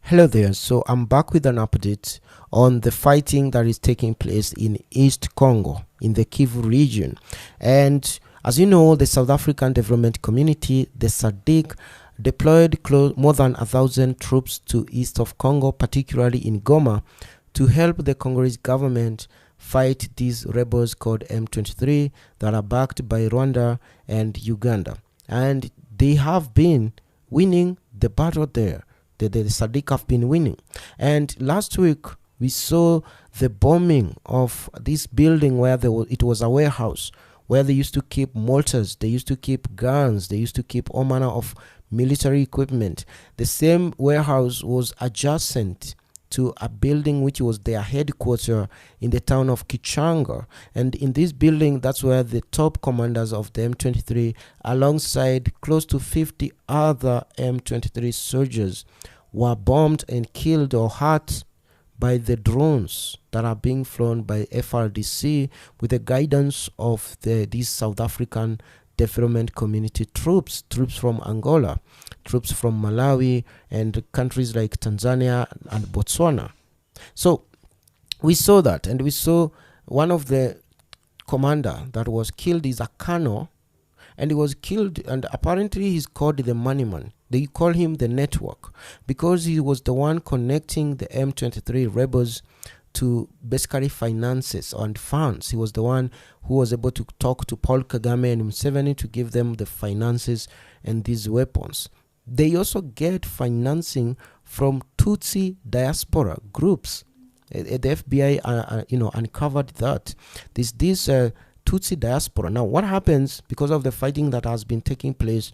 Hello there. So I'm back with an update on the fighting that is taking place in East Congo in the Kivu region. And as you know, the South African Development Community, the SADC, deployed more than 1,000 troops to east of Congo, particularly in Goma, to help the Congolese government fight these rebels called M23 that are backed by Rwanda and Uganda. And they have been winning the battle there. The SADC have been winning. And last week, we saw the bombing of this building where it was a warehouse, where they used to keep mortars, they used to keep guns, they used to keep all manner of military equipment. The same warehouse was adjacent to a building which was their headquarters in the town of Kichanga. And in this building, that's where the top commanders of the M23, alongside close to 50 other M23 soldiers, were bombed and killed or hurt by the drones that are being flown by FRDC with the guidance of these South African Development Community troops from Angola, troops from Malawi, and countries like Tanzania and Botswana. So we saw that, and we saw one of the commander that was killed is a colonel, and he was killed, and apparently he's called the money man. They call him the network because he was the one connecting the M23 rebels to basically finances and funds. He was the one who was able to talk to Paul Kagame and Museveni to give them the finances and these weapons. They also get financing from Tutsi diaspora groups. The FBI, uncovered that. This Tutsi diaspora. Now, what happens because of the fighting that has been taking place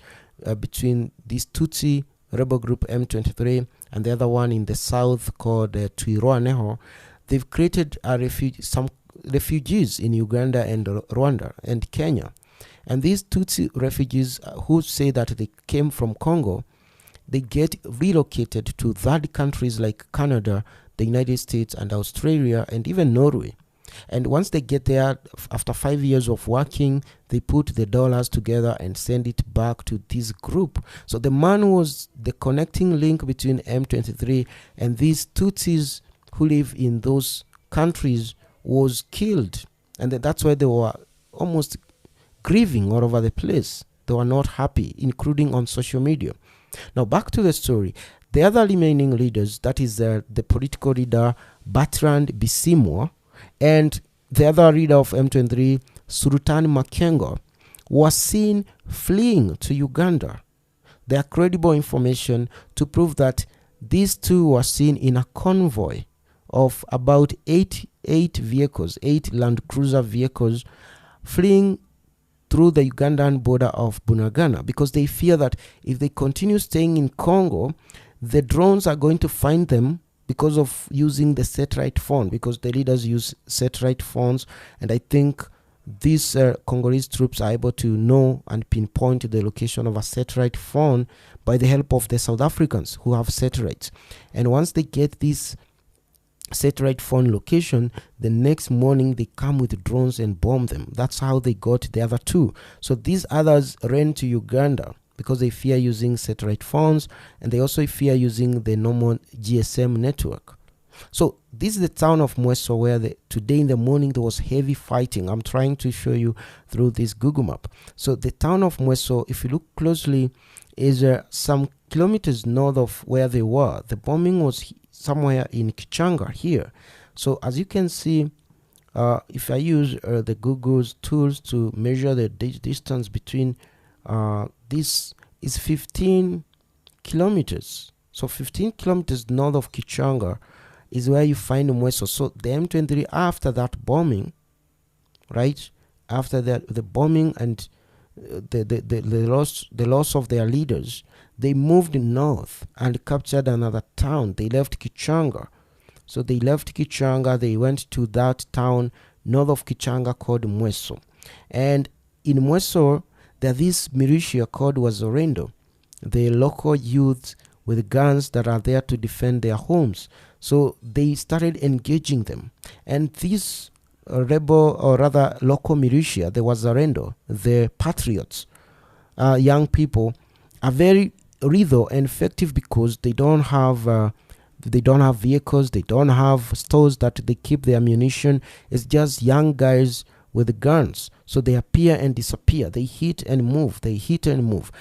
between this Tutsi rebel group M23 and the other one in the south called Twirwaneho? They've created some refugees in Uganda and Rwanda and Kenya. And these Tutsi refugees who say that they came from Congo, they get relocated to third countries like Canada, the United States, and Australia, and even Norway. And once they get there, after 5 years of working, they put the dollars together and send it back to this group. So the man was the connecting link between M23 and these Tutsis who live in those countries was killed. And that's why they were almost grieving all over the place. They were not happy, including on social media. Now back to the story. The other remaining leaders, that is the political leader Bertrand Bisimwa, and the other leader of M23, Sultan Makenga, was seen fleeing to Uganda. There are credible information to prove that these two were seen in a convoy of about eight Land Cruiser vehicles, fleeing through the Ugandan border of Bunagana, because they fear that if they continue staying in Congo, the drones are going to find them because of using the satellite phone, because the leaders use satellite phones. And I think these Congolese troops are able to know and pinpoint the location of a satellite phone by the help of the South Africans who have satellites. And once they get this satellite phone location, the next morning they come with drones and bomb them. That's how they got the other two. So these others ran to Uganda because they fear using satellite phones, and they also fear using the normal GSM network. So this is the town of Mweso, where today in the morning there was heavy fighting. I'm trying to show you through this Google map. So the town of Mweso, if you look closely, is some kilometers north of where they were. The bombing was somewhere in Kichanga here. So as you can see, if I use the Google's tools to measure the distance between this is 15 kilometers. So 15 kilometers north of Kichanga is where you find Mweso. So the M23, after that bombing, right, after the bombing and the loss of their leaders, they moved north and captured another town. They left Kichanga. So they left Kichanga, they went to that town north of Kichanga called Mweso. And in Mweso, there are this militia called Wazalendo, the local youth with guns that are there to defend their homes. So they started engaging them. And these rebel, or rather local militia, the Wazalendo, the patriots, young people, are very lethal and effective because they don't have They don't have vehicles. They don't have stores that they keep their ammunition. It's just young guys with guns. So they appear and disappear. They hit and move. They hit and move.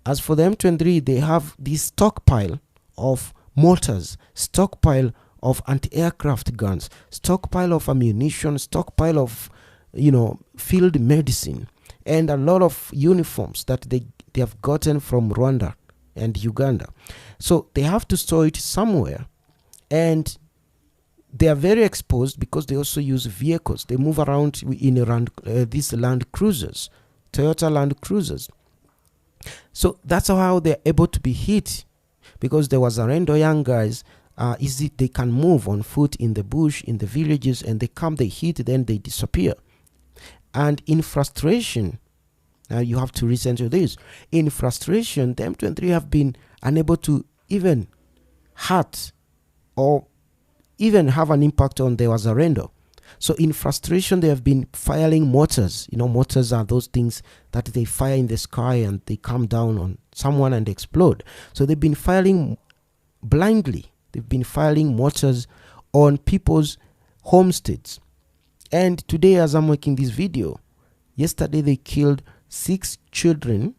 As for the M23, they have this stockpile of mortars, stockpile of anti-aircraft guns, stockpile of ammunition, stockpile of, field medicine, and a lot of uniforms that they have gotten from Rwanda and Uganda. So they have to store it somewhere, and they are very exposed because they also use vehicles. They move around in these Land Cruisers, Toyota Land Cruisers. So that's how they're able to be hit, because there was Arendo young guys. They can move on foot in the bush, in the villages, and they hit, then they disappear. And in frustration, now you have to listen to this. In frustration, the M23 have been unable to even hurt or even have an impact on the Wazalendo. So in frustration, they have been firing mortars. Mortars are those things that they fire in the sky and they come down on someone and explode. So they've been firing blindly. They've been firing mortars on people's homesteads. And today, as I'm making this video, yesterday they killed 6 children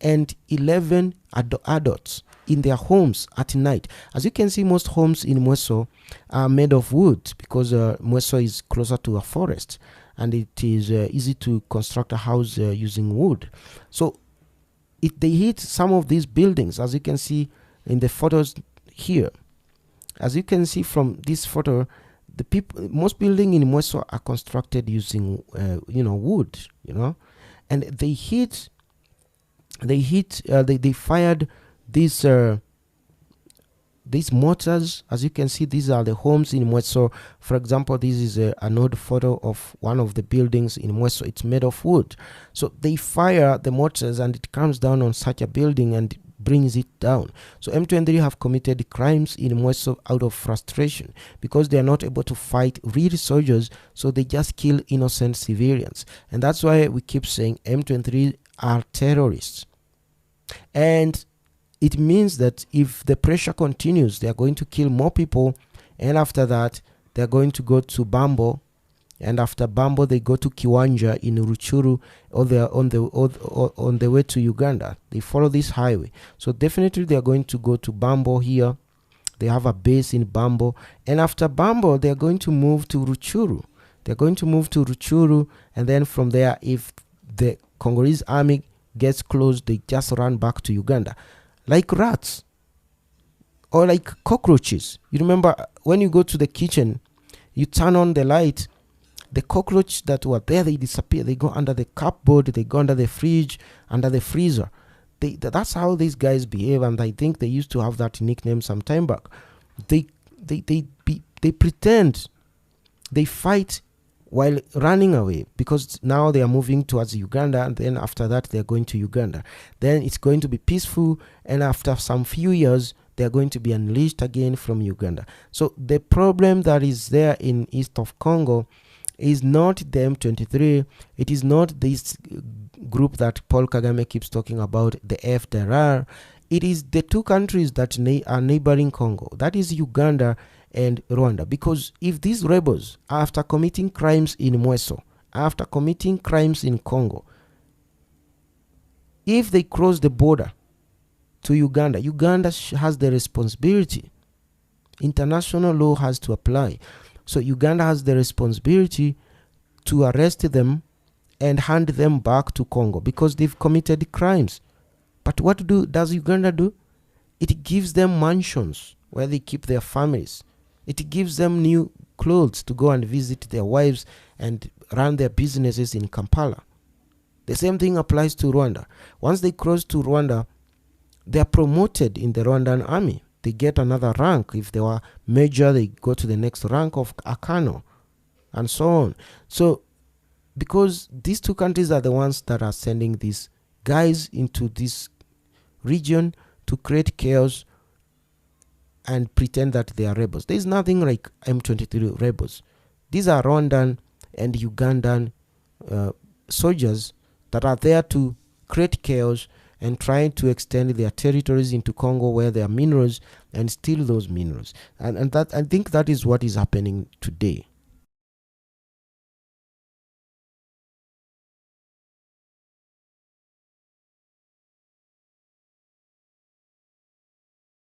and 11 adults in their homes at night. As you can see, most homes in Mweso are made of wood, because Mweso is closer to a forest, and it is easy to construct a house using wood. So they hit some of these buildings, as you can see in the photos here. As you can see from this photo, most buildings in Mweso are constructed using wood, and they fired these mortars. As you can see, these are the homes in Mweso. For example, this is an old photo of one of the buildings in Mweso. It's made of wood. So they fire the mortars and it comes down on such a building and brings it down. So M23 have committed crimes in Mweso out of frustration, because they are not able to fight real soldiers, so they just kill innocent civilians. And that's why we keep saying M23 are terrorists. And it means that if the pressure continues, they are going to kill more people, and after that they are going to go to Bambo, and after Bambo they go to Kiwanja in Ruchuru, or they are on the way to Uganda. They follow this highway. So definitely they are going to go to Bambo here. They have a base in Bambo, and after Bambo they are going to move to Ruchuru. They're going to move to Ruchuru, and then from there, if the Congolese army gets close, they just run back to Uganda, like rats or like cockroaches. You remember when you go to the kitchen, you turn on the light, the cockroach that were there, they disappear. They go under the cupboard, they go under the fridge, under the freezer. That's how these guys behave, and I think they used to have that nickname some time back. They pretend they fight while running away, because now they are moving towards Uganda, and then after that they are going to Uganda. Then it's going to be peaceful, and after some few years they are going to be unleashed again from Uganda. So the problem that is there in east of Congo is not the M23. It is not this group that Paul Kagame keeps talking about, the FDLR. It is the two countries that are neighboring Congo, that is Uganda and Rwanda. Because if these rebels, after committing crimes in Mweso, after committing crimes in Congo, if they cross the border to Uganda, Uganda has the responsibility. International law has to apply. So Uganda has the responsibility to arrest them and hand them back to Congo, because they've committed crimes. But what does Uganda do? It gives them mansions where they keep their families. It gives them new clothes to go and visit their wives and run their businesses in Kampala. The same thing applies to Rwanda. Once they cross to Rwanda, they are promoted in the Rwandan army. They get another rank. If they were major, they go to the next rank of Akano, and so on. So because these two countries are the ones that are sending these guys into this region to create chaos and pretend that they are rebels. There is nothing like M23 rebels. These are Rwandan and Ugandan soldiers that are there to create chaos and trying to extend their territories into Congo where there are minerals and steal those minerals. And that, I think that is what is happening today.